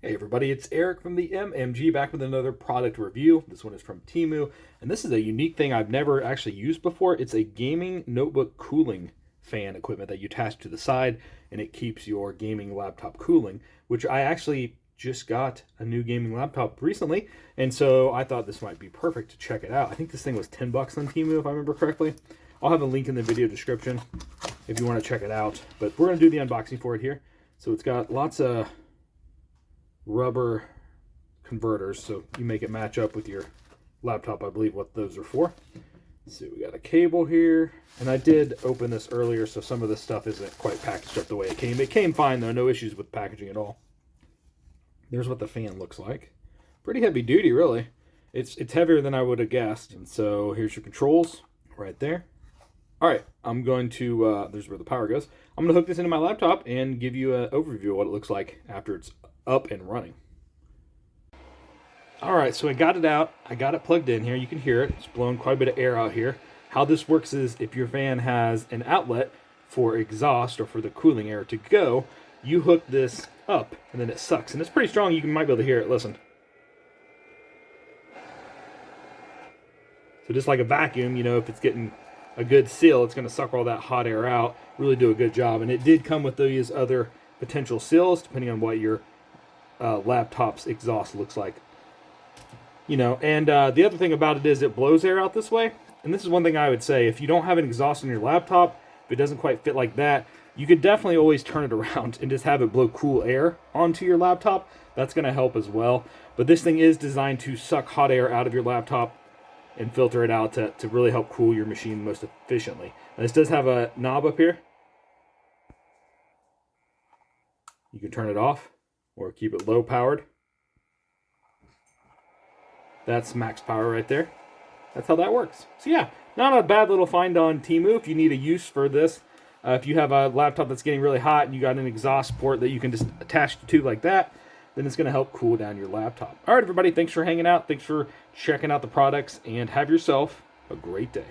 Hey everybody, it's Eric from the MMG back with another product review. This one is from Temu, and this is a unique thing I've never actually used before. It's a gaming notebook cooling fan equipment that you attach to the side, and it keeps your gaming laptop cooling, which I actually just got a new gaming laptop recently, and so I thought this might be perfect to check it out. I think this thing was 10 bucks on Temu if I remember correctly. I'll have a link in the video description if you want to check it out, but we're going to do the unboxing for it here. So it's got lots of rubber converters, so you make it match up with your laptop, I believe what those are for. Let's see, we got a cable here, and I did open this earlier, so some of this stuff isn't quite packaged up the way it came. It came fine though, no issues with packaging at all. There's what the fan looks like. Pretty heavy duty, really. It's heavier than I would have guessed. And so here's your controls right there. All right, I'm going to, there's where the power goes. I'm going to hook this into my laptop and give you an overview of what it looks like after it's up and running. All right, so I got it out. I got it plugged in here. You can hear it. It's blowing quite a bit of air out here. How this works is if your fan has an outlet for exhaust or for the cooling air to go, you hook this up and then it sucks. And it's pretty strong. You might be able to hear it. Listen. So just like a vacuum, you know, if it's getting a good seal, it's going to suck all that hot air out, really do a good job. And it did come with these other potential seals, depending on what your laptop's exhaust looks like. You know, and the other thing about it is it blows air out this way. And this is one thing I would say, if you don't have an exhaust on your laptop, if it doesn't quite fit like that, you could definitely always turn it around and just have it blow cool air onto your laptop. That's going to help as well. But this thing is designed to suck hot air out of your laptop and filter it out to really help cool your machine most efficiently. And this does have a knob up here. You can turn it off or keep it low powered. That's max power right there. That's how that works. So yeah, not a bad little find on Temu if you need a use for this. If you have a laptop that's getting really hot and you got an exhaust port that you can just attach to like that, then it's going to help cool down your laptop. All right, everybody, thanks for hanging out. Thanks for checking out the products, and have yourself a great day.